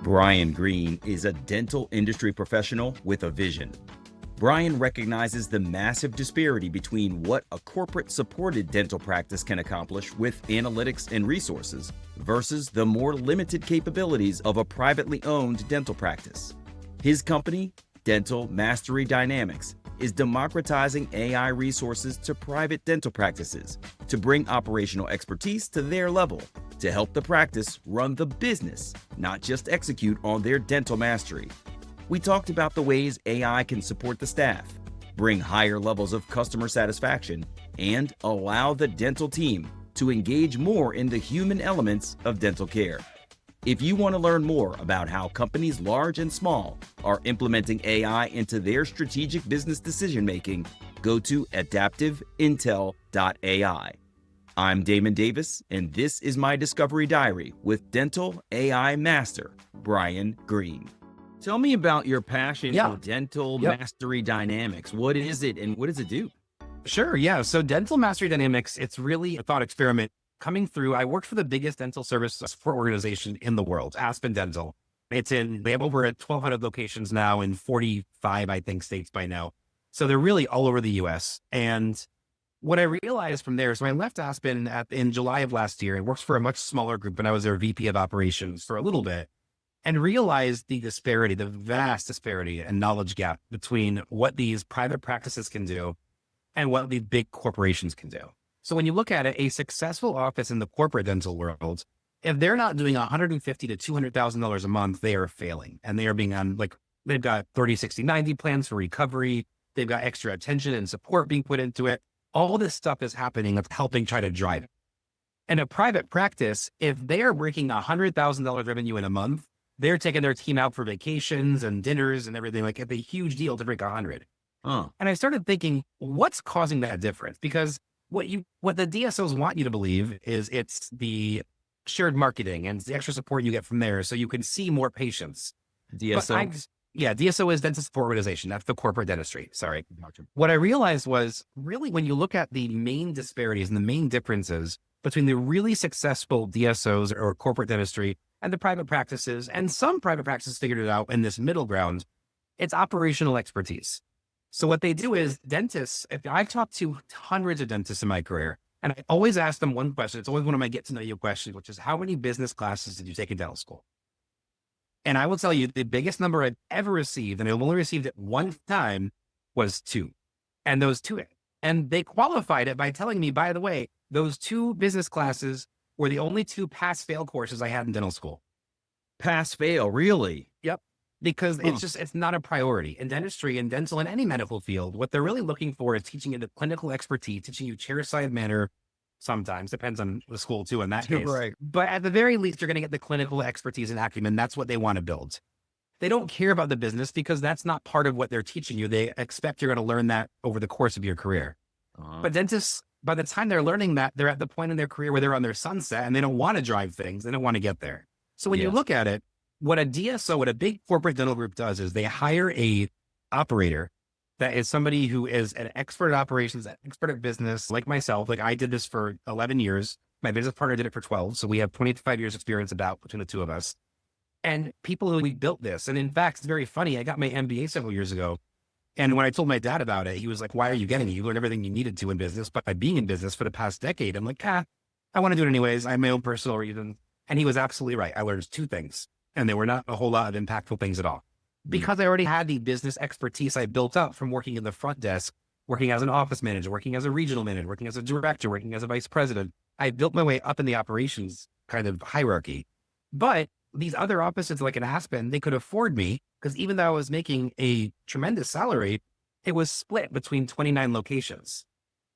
Bryan Greene is a dental industry professional with a vision. Bryan recognizes the massive disparity between what a corporate-supported dental practice can accomplish with analytics and resources versus the more limited capabilities of a privately owned dental practice. His company, Dental Mastery Dynamics, is democratizing AI resources to private dental practices to bring operational expertise to their level, to help the practice run the business, not just execute on their dental mastery. We talked about the ways AI can support the staff, bring higher levels of customer satisfaction, and allow the dental team to engage more in the human elements of dental care. If you want to learn more about how companies large and small are implementing AI into their strategic business decision-making, go to AdaptiveIntel.ai. I'm Damon Davis, and this is my Discovery Diary with Dental AI Master, Bryan Greene. Tell me about your passion for Dental Mastery Dynamics. What is it and what does it do? Sure, yeah. So Dental Mastery Dynamics, it's really a thought experiment coming through. I worked for the biggest dental service support organization in the world, Aspen Dental. They have over 1,200 locations now in 45, I think, states by now. So they're really all over the US. And what I realized from there, so I left Aspen in July of last year. I worked for a much smaller group and I was their VP of operations for a little bit, and realized the disparity, the vast disparity and knowledge gap between what these private practices can do and what these big corporations can do. So when you look at it, a successful office in the corporate dental world, if they're not doing $150,000 to $200,000 a month, they are failing. And they are being on, like, they've got 30, 60, 90 plans for recovery. They've got extra attention and support being put into it. All this stuff is happening that's helping try to drive it. And a private practice, if they are breaking $100,000 revenue in a month, they're taking their team out for vacations and dinners and everything. Like, it's a huge deal to break 100. And I started thinking, what's causing that difference? Because what the DSOs want you to believe is it's the shared marketing and the extra support you get from there, so you can see more patients. DSO? DSO is Dental Support Organization. That's the corporate dentistry. Sorry. What I realized was, really, when you look at the main disparities and the main differences between the really successful DSOs or corporate dentistry and the private practices, and some private practices figured it out in this middle ground, it's operational expertise. So what they do is, dentists, if I've talked to hundreds of dentists in my career, and I always ask them one question. It's always one of my get to know you questions, which is, how many business classes did you take in dental school? And I will tell you, the biggest number I've ever received, and I've only received it one time, was 2. And those 2, and they qualified it by telling me, by the way, those 2 business classes were the only 2 pass-fail courses I had in dental school. Pass-fail, really? Yep. Because it's not a priority in dentistry and dental, in any medical field. What they're really looking for is teaching you the clinical expertise, teaching you chair-side manner. Sometimes depends on the school too, in that case. Right. But at the very least, you're going to get the clinical expertise and acumen. That's what they want to build. They don't care about the business because that's not part of what they're teaching you. They expect you're going to learn that over the course of your career. But dentists, by the time they're learning that, they're at the point in their career where they're on their sunset and they don't want to drive things. They don't want to get there. So when you look at it, what a DSO, what a big corporate dental group does is they hire a operator that is somebody who is an expert at operations, an expert at business, like myself. Like, I did this for 11 years. My business partner did it for 12. So we have 25 years experience about between the two of us. And people who we built this. And in fact, it's very funny. I got my MBA several years ago. And when I told my dad about it, he was like, why are you getting it? You learned everything you needed to in business, but by being in business for the past decade, I'm like, I want to do it anyways. I have my own personal reasons. And he was absolutely right. I learned 2 things. And they were not a whole lot of impactful things at all. Because I already had the business expertise I built up from working in the front desk, working as an office manager, working as a regional manager, working as a director, working as a vice president. I built my way up in the operations kind of hierarchy. But these other offices, like in Aspen, they could afford me, because even though I was making a tremendous salary, it was split between 29 locations.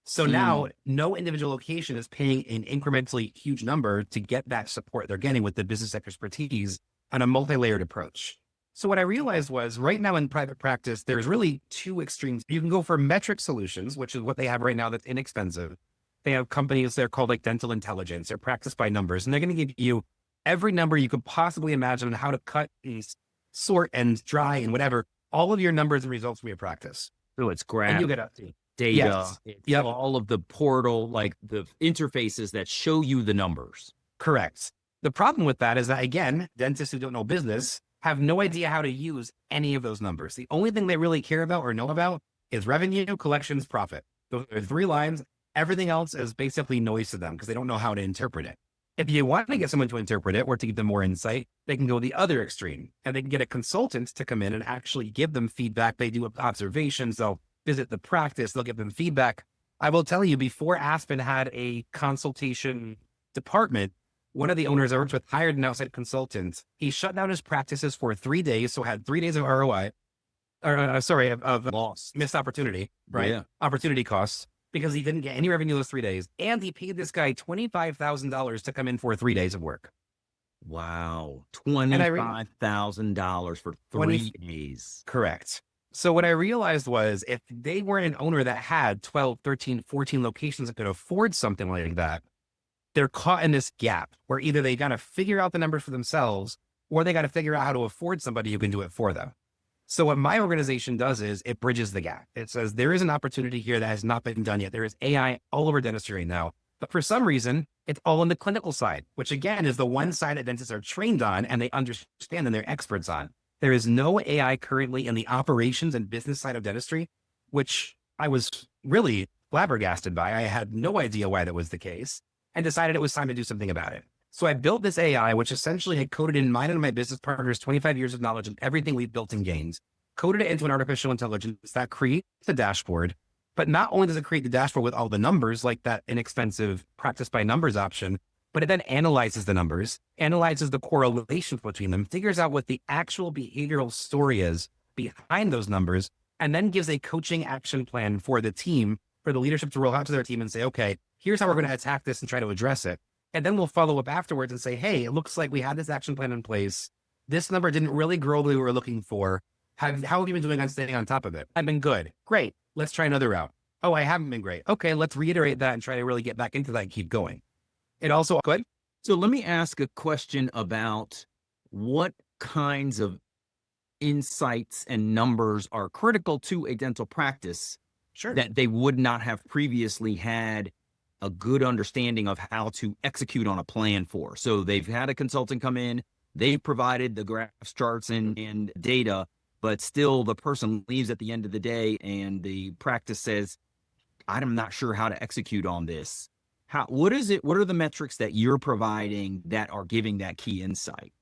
So now no individual location is paying an incrementally huge number to get that support they're getting with the business expertise on a multi-layered approach. So what I realized was, right now in private practice, there's really 2 extremes. You can go for metric solutions, which is what they have right now that's inexpensive. They have companies, they're called like Dental Intelligence. They're practiced by numbers, and they're going to give you every number you could possibly imagine on how to cut and sort and dry and whatever, all of your numbers and results from your practice. So it's graph, and you get data, all of the portal, like the interfaces that show you the numbers. Correct. The problem with that is that, again, dentists who don't know business, have no idea how to use any of those numbers. The only thing they really care about or know about is revenue, collections, profit. Those are 3 lines. Everything else is basically noise to them because they don't know how to interpret it. If you want to get someone to interpret it or to give them more insight, they can go the other extreme and they can get a consultant to come in and actually give them feedback. They do observations. They'll visit the practice. They'll give them feedback. I will tell you, before Aspen had a consultation department, one of the owners I worked with hired an outside consultant. He shut down his practices for 3 days. So had 3 days of ROI, of Loss. missed opportunity, right? Yeah. Opportunity costs, because he didn't get any revenue those 3 days. And he paid this guy $25,000 to come in for 3 days of work. Wow. $25,000 for 3 days. Correct. So what I realized was if they weren't an owner that had 12, 13, 14 locations that could afford something like that, they're caught in this gap where either they got to figure out the numbers for themselves or they got to figure out how to afford somebody who can do it for them. So what my organization does is it bridges the gap. It says there is an opportunity here that has not been done yet. There is AI all over dentistry right now, but for some reason, it's all on the clinical side, which again is the one side that dentists are trained on and they understand and they're experts on. There is no AI currently in the operations and business side of dentistry, which I was really flabbergasted by. I had no idea why that was the case and decided it was time to do something about it. So I built this AI, which essentially had coded in mine and my business partners 25 years of knowledge and everything we've built and gained, coded it into an artificial intelligence that creates a dashboard. But not only does it create the dashboard with all the numbers, like that inexpensive practice by numbers option, but it then analyzes the numbers, analyzes the correlations between them, figures out what the actual behavioral story is behind those numbers, and then gives a coaching action plan for the team, for the leadership to roll out to their team and say, okay, here's how we're going to attack this and try to address it. And then we'll follow up afterwards and say, hey, it looks like we had this action plan in place. This number didn't really grow the way we were looking for. How have you been doing on staying on top of it? I've been good. Great. Let's try another route. Oh, I haven't been great. Okay, let's reiterate that and try to really get back into that and keep going. It also, good. So let me ask a question about what kinds of insights and numbers are critical to a dental practice that they would not have previously had a good understanding of how to execute on a plan for. So they've had a consultant come in, they've provided the graphs, charts, and data, but still the person leaves at the end of the day and the practice says, I'm not sure how to execute on this. What are the metrics that you're providing that are giving that key insight?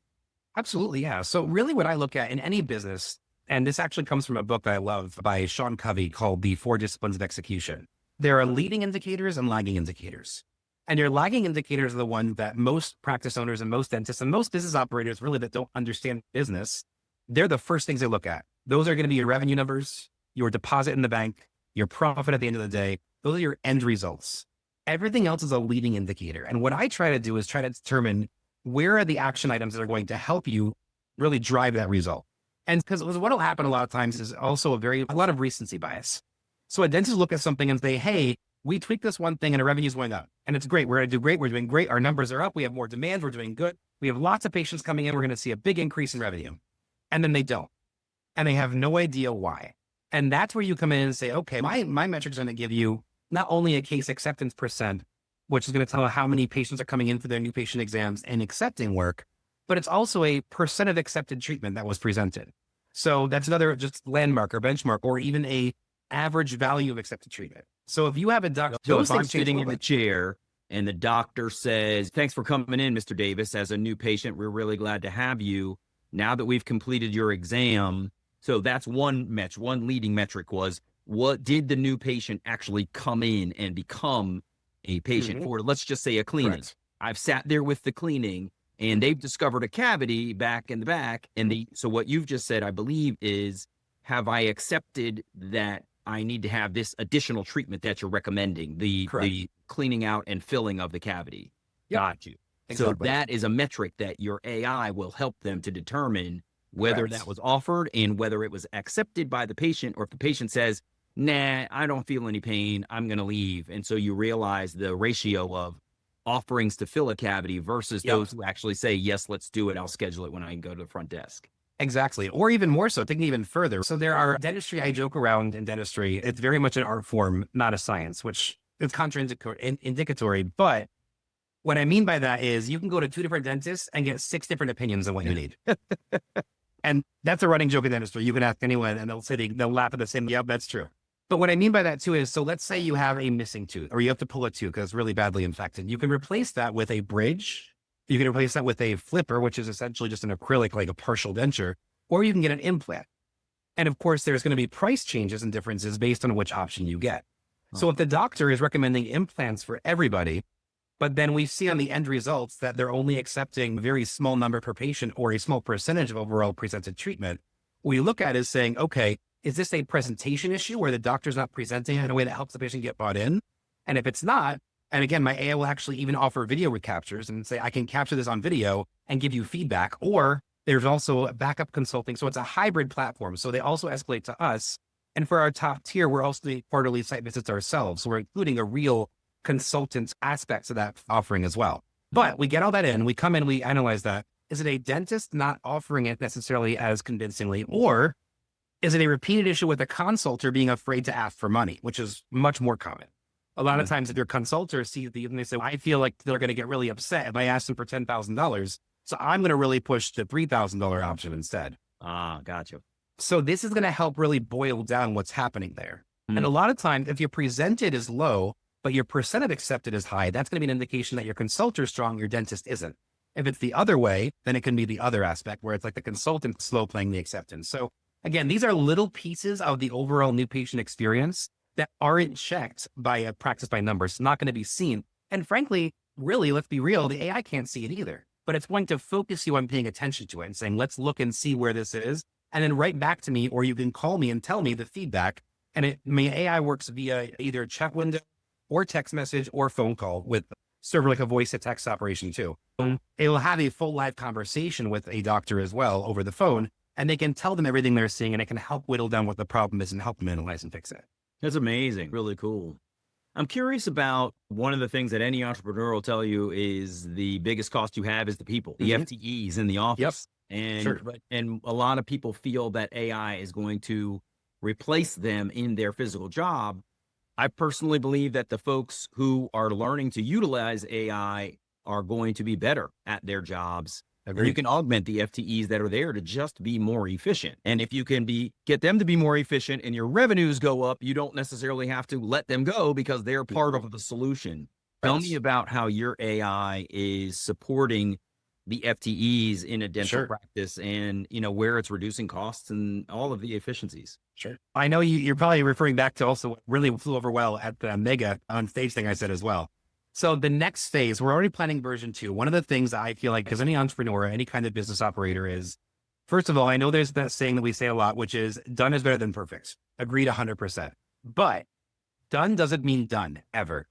Absolutely, yeah. So really what I look at in any business, and this actually comes from a book that I love by Sean Covey called The 4 Disciplines of Execution. There are leading indicators and lagging indicators. And your lagging indicators are the ones that most practice owners and most dentists and most business operators really that don't understand business, they're the first things they look at. Those are going to be your revenue numbers, your deposit in the bank, your profit at the end of the day. Those are your end results. Everything else is a leading indicator. And what I try to do is try to determine where are the action items that are going to help you really drive that result. And because what will happen a lot of times is also a lot of recency bias. So a dentist look at something and say, hey, we tweaked this one thing and our revenue's going up. And it's great. We're going to do great. We're doing great. Our numbers are up. We have more demand. We're doing good. We have lots of patients coming in. We're going to see a big increase in revenue. And then they don't. And they have no idea why. And that's where you come in and say, okay, my metrics are going to give you not only a case acceptance percent, which is going to tell how many patients are coming in for their new patient exams and accepting work, but it's also a percent of accepted treatment that was presented. So that's another just landmark or benchmark, or even a average value of accepted treatment. So if you have a doctor, so if I'm sitting in the chair and the doctor says, thanks for coming in, Mr. Davis, as a new patient, we're really glad to have you. Now that we've completed your exam. So that's one leading metric was, what did the new patient actually come in and become a patient for? Let's just say a cleaning. Correct. I've sat there with the cleaning and they've discovered a cavity back in the back. And so what you've just said, I believe, is, have I accepted that I need to have this additional treatment that you're recommending, the cleaning out and filling of the cavity? Yep. Got you. Exactly. So that is a metric that your AI will help them to determine whether that was offered and whether it was accepted by the patient, or if the patient says, nah, I don't feel any pain, I'm going to leave. And so you realize the ratio of offerings to fill a cavity versus those who actually say, yes, let's do it. I'll schedule it when I can go to the front desk. Exactly. Or even more so, thinking even further. So there are dentistry, I joke around in dentistry, it's very much an art form, not a science, which is contraindicatory. But what I mean by that is you can go to 2 different dentists and get 6 different opinions on what you need. And that's a running joke in the industry. You can ask anyone and they'll laugh at the same. Yep, that's true. But what I mean by that too is, so let's say you have a missing tooth or you have to pull a tooth because it's really badly infected. You can replace that with a bridge. You can replace that with a flipper, which is essentially just an acrylic, like a partial denture, or you can get an implant. And of course, there's going to be price changes and differences based on which option you get. So if the doctor is recommending implants for everybody, but then we see on the end results that they're only accepting a very small number per patient or a small percentage of overall presented treatment, what we look at is saying, okay, is this a presentation issue where the doctor's not presenting in a way that helps the patient get bought in? And if it's not, and again, my AI will actually even offer video recaptures and say, I can capture this on video and give you feedback. Or there's also a backup consulting. So it's a hybrid platform. So they also escalate to us. And for our top tier, we're also doing quarterly site visits ourselves. So we're including a real consultant aspects of that offering as well. But we get all that in, we come in, we analyze that. Is it a dentist not offering it necessarily as convincingly, or is it a repeated issue with a consulter being afraid to ask for money, which is much more common? A lot of times if your consultants see the, and they say, I feel like they're going to get really upset if I ask them for $10,000. So I'm going to really push the $3,000 option instead. Gotcha. So this is going to help really boil down what's happening there. And a lot of times if your presented is low, but your percent of accepted is high, that's going to be an indication that your consultant is strong, your dentist isn't. If it's the other way, then it can be the other aspect where it's like the consultant slow playing the acceptance. So again, these are little pieces of the overall new patient experience that aren't checked by a practice by numbers. It's not going to be seen. And frankly, really, let's be real, the AI can't see it either, but it's going to focus you on paying attention to it and saying, let's look and see where this is. And then write back to me, or you can call me and tell me the feedback. And AI works via either chat window or text message or phone call with server, like a voice to text operation too. It will have a full live conversation with a doctor as well over the phone, and they can tell them everything they're seeing, and it can help whittle down what the problem is and help them analyze and fix it. That's amazing. Really cool. I'm curious about one of the things that any entrepreneur will tell you is the biggest cost you have is the people, the FTEs in the office. Yep. And a lot of people feel that AI is going to replace them in their physical job. I personally believe that the folks who are learning to utilize AI are going to be better at their jobs. And you can augment the FTEs that are there to just be more efficient. And if you can get them to be more efficient and your revenues go up, you don't necessarily have to let them go because they're part of the solution. Tell me about how your AI is supporting the FTEs in a dental practice and, where it's reducing costs and all of the efficiencies. Sure. I know you're probably referring back to also what really flew over well at the mega on stage thing I said as well. So the next phase, we're already planning version 2. One of the things I feel like, because any entrepreneur, any kind of business operator is, first of all, I know there's that saying that we say a lot, which is done is better than perfect. Agreed 100%. But done doesn't mean done ever.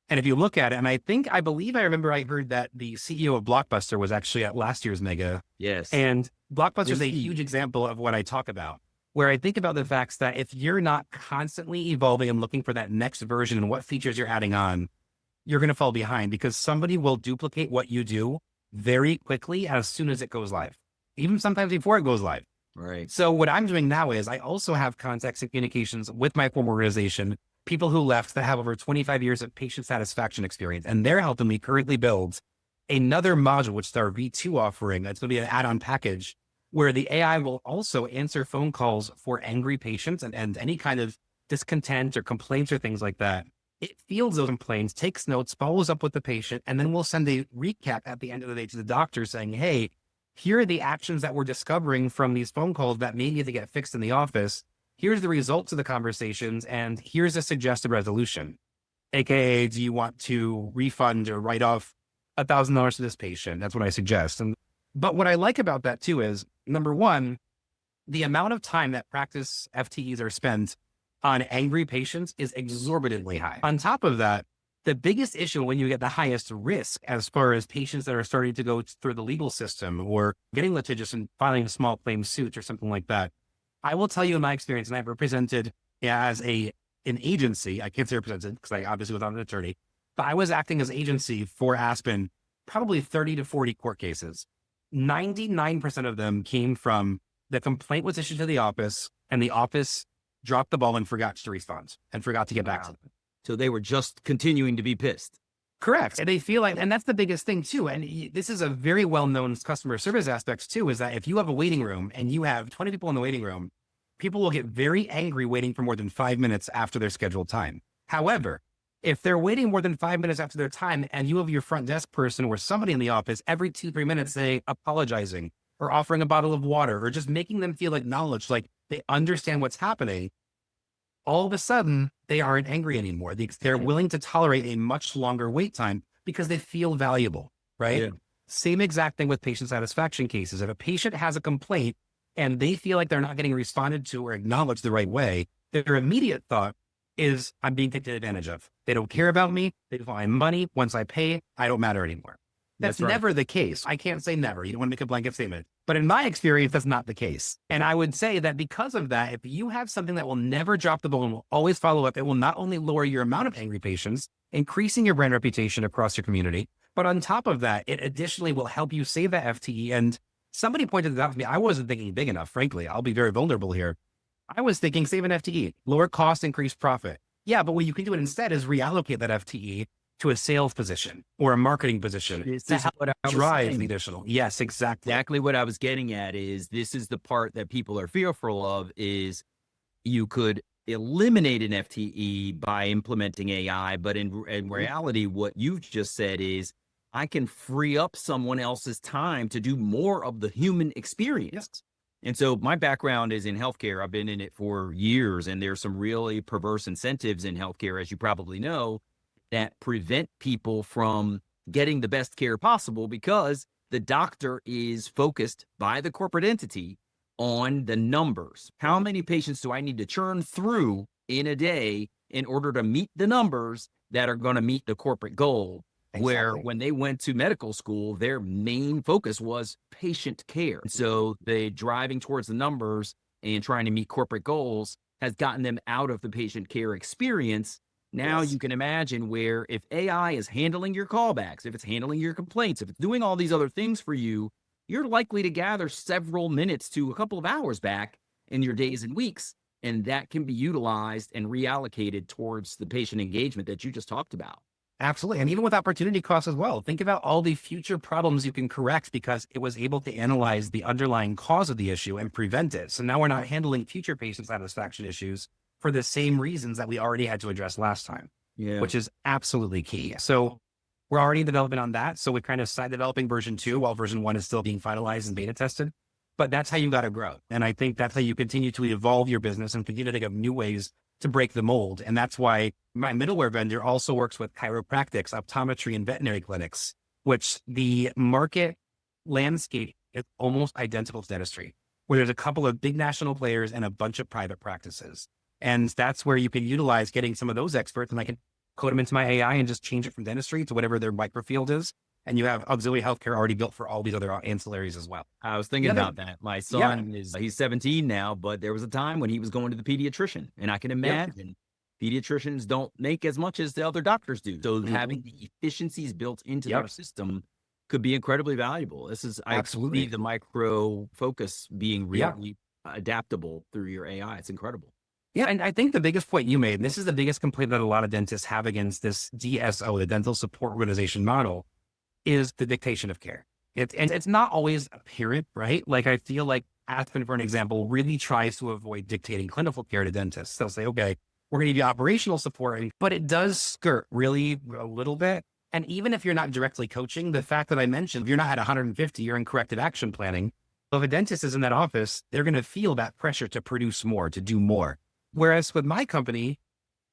And if you look at it, and I believe I remember I heard that the CEO of Blockbuster was actually at last year's mega. Yes. And Blockbuster is a huge example of what I talk about, where I think about the facts that if you're not constantly evolving and looking for that next version and what features you're adding on, you're going to fall behind because somebody will duplicate what you do very quickly as soon as it goes live, even sometimes before it goes live. Right. So what I'm doing now is I also have contacts and communications with my former organization, people who left that have over 25 years of patient satisfaction experience, and they're helping me currently build another module, which is our V2 offering. It's going to be an add-on package where the AI will also answer phone calls for angry patients and any kind of discontent or complaints or things like that. It fields those complaints, takes notes, follows up with the patient, and then we'll send a recap at the end of the day to the doctor saying, hey, here are the actions that we're discovering from these phone calls that may need to get fixed in the office. Here's the results of the conversations, and here's a suggested resolution. AKA, do you want to refund or write off $1,000 to this patient? That's what I suggest. But what I like about that too is, number one, the amount of time that practice FTEs are spent on angry patients is exorbitantly high. On top of that, the biggest issue when you get the highest risk as far as patients that are starting to go through the legal system or getting litigious and filing a small claim suit or something like that, I will tell you in my experience, and I've represented as an agency, I can't say represented because I obviously was not an attorney, but I was acting as agency for Aspen, probably 30 to 40 court cases. 99% of them came from the complaint was issued to the office and the office dropped the ball and forgot to respond and forgot to get back to them. So they were just continuing to be pissed. Correct. And they feel like, and that's the biggest thing too. And this is a very well-known customer service aspects too, is that if you have a waiting room and you have 20 people in the waiting room, people will get very angry waiting for more than 5 minutes after their scheduled time. However, if they're waiting more than 5 minutes after their time and you have your front desk person or somebody in the office every 2-3 minutes, say apologizing or offering a bottle of water or just making them feel acknowledged, like they understand what's happening, all of a sudden they aren't angry anymore. They're willing to tolerate a much longer wait time because they feel valuable, right? Yeah. Same exact thing with patient satisfaction cases. If a patient has a complaint and they feel like they're not getting responded to or acknowledged the right way, their immediate thought is, I'm being taken advantage of. They don't care about me. They find money. Once I pay, I don't matter anymore. That's right. Never the case. I can't say never. You don't want to make a blanket statement. But in my experience, that's not the case. And I would say that because of that, if you have something that will never drop the ball and will always follow up, it will not only lower your amount of angry patients, increasing your brand reputation across your community, but on top of that, it additionally will help you save that FTE. And somebody pointed that out to me. I wasn't thinking big enough, frankly. I'll be very vulnerable here. I was thinking save an FTE, lower cost, increase profit. Yeah, but what you can do instead is reallocate that FTE to a sales position or a marketing position to help drive the additional. Yes, exactly. Exactly what I was getting at is this is the part that people are fearful of is you could eliminate an FTE by implementing AI, but in reality, what you've just said is I can free up someone else's time to do more of the human experience. Yes. And so my background is in healthcare. I've been in it for years, and there's some really perverse incentives in healthcare, as you probably know, that prevent people from getting the best care possible because the doctor is focused by the corporate entity on the numbers. How many patients do I need to churn through in a day in order to meet the numbers that are going to meet the corporate goal? Exactly. Where when they went to medical school, their main focus was patient care. So the driving towards the numbers and trying to meet corporate goals has gotten them out of the patient care experience. Now you can imagine where if AI is handling your callbacks, if it's handling your complaints, if it's doing all these other things for you, you're likely to gather several minutes to a couple of hours back in your days and weeks. And that can be utilized and reallocated towards the patient engagement that you just talked about. Absolutely. And even with opportunity costs as well, think about all the future problems you can correct because it was able to analyze the underlying cause of the issue and prevent it. So now we're not handling future patient satisfaction issues for the same reasons that we already had to address last time, which is absolutely key. So we're already in development on that. So we're kind of side developing version 2 while version 1 is still being finalized and beta tested. But that's how you got to grow. And I think that's how you continue to evolve your business and continue to think of new ways to break the mold. And that's why my middleware vendor also works with chiropractics, optometry, and veterinary clinics, which the market landscape is almost identical to dentistry, where there's a couple of big national players and a bunch of private practices. And that's where you can utilize getting some of those experts, and I can code them into my AI and just change it from dentistry to whatever their microfield is. And you have auxiliary healthcare already built for all these other ancillaries as well. I was thinking about that. My son he's 17 now, but there was a time when he was going to the pediatrician, and I can imagine pediatricians don't make as much as the other doctors do. So having the efficiencies built into their system could be incredibly valuable. This is, I see the micro focus being really adaptable through your AI. It's incredible. Yeah. And I think the biggest point you made, and this is the biggest complaint that a lot of dentists have against this DSO, the dental support organization model, is the dictation of care. It's not always apparent, right? Like I feel like Aspen, for an example, really tries to avoid dictating clinical care to dentists. They'll say, okay, we're going to give you operational support, but it does skirt really a little bit. And even if you're not directly coaching, the fact that I mentioned, if you're not at 150, you're in corrective action planning. So if a dentist is in that office, they're going to feel that pressure to produce more, to do more. Whereas with my company,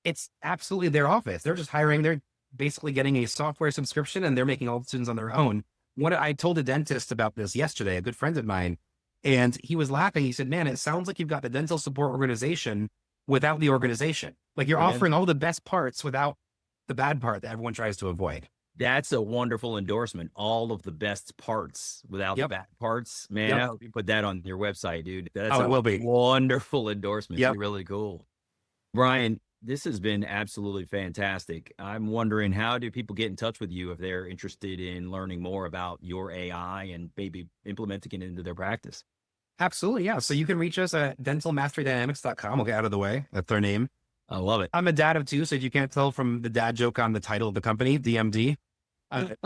it's absolutely their office. They're just hiring, they're basically getting a software subscription and they're making all the decisions on their own. I told a dentist about this yesterday, a good friend of mine, and he was laughing. He said, man, it sounds like you've got the dental support organization without the organization. Like you're offering all the best parts without the bad part that everyone tries to avoid. That's a wonderful endorsement. All of the best parts without the bad parts. Man, I hope you put that on your website, dude. That's it will be. Wonderful endorsement. It's really cool. Bryan, this has been absolutely fantastic. I'm wondering, how do people get in touch with you if they're interested in learning more about your AI and maybe implementing it into their practice? Absolutely. Yeah. So you can reach us at dentalmasterydynamics.com. We'll get out of the way. That's our name. I love it. I'm adaptive too. So if you can't tell from the dad joke on the title of the company, DMD, I'm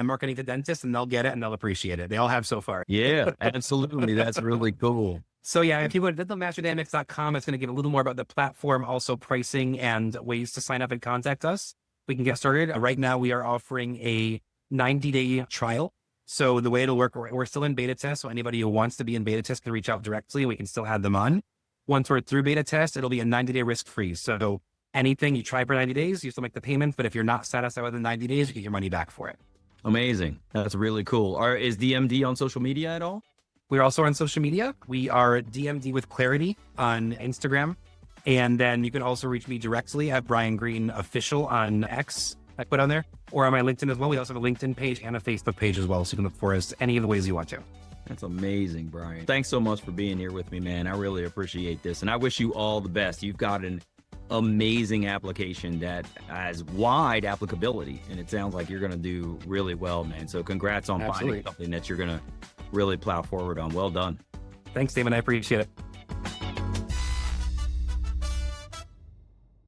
marketing to dentists and they'll get it and they'll appreciate it. They all have so far. Yeah, absolutely. That's really cool. So yeah, if you go to dentalmasterdynamics.com, it's going to give a little more about the platform, also pricing and ways to sign up and contact us. We can get started. Right now, we are offering a 90-day trial. So the way it'll work, we're still in beta test. So anybody who wants to be in beta test can reach out directly. We can still have them on. Once we're through beta test, it'll be a 90-day risk-free. So anything you try for 90 days, you still make the payment. But if you're not satisfied within 90 days, you get your money back for it. Amazing. That's really cool. Is DMD on social media at all? We're also on social media. We are DMD with Clarity on Instagram. And then you can also reach me directly at Bryan Greene Official on X, I put on there, or on my LinkedIn as well. We also have a LinkedIn page and a Facebook page as well. So you can look for us any of the ways you want to. That's amazing, Bryan. Thanks so much for being here with me, man. I really appreciate this. And I wish you all the best. You've got an amazing application that has wide applicability. And it sounds like you're going to do really well, man. So congrats on finding something that you're going to really plow forward on. Well done. Thanks, Damon. I appreciate it.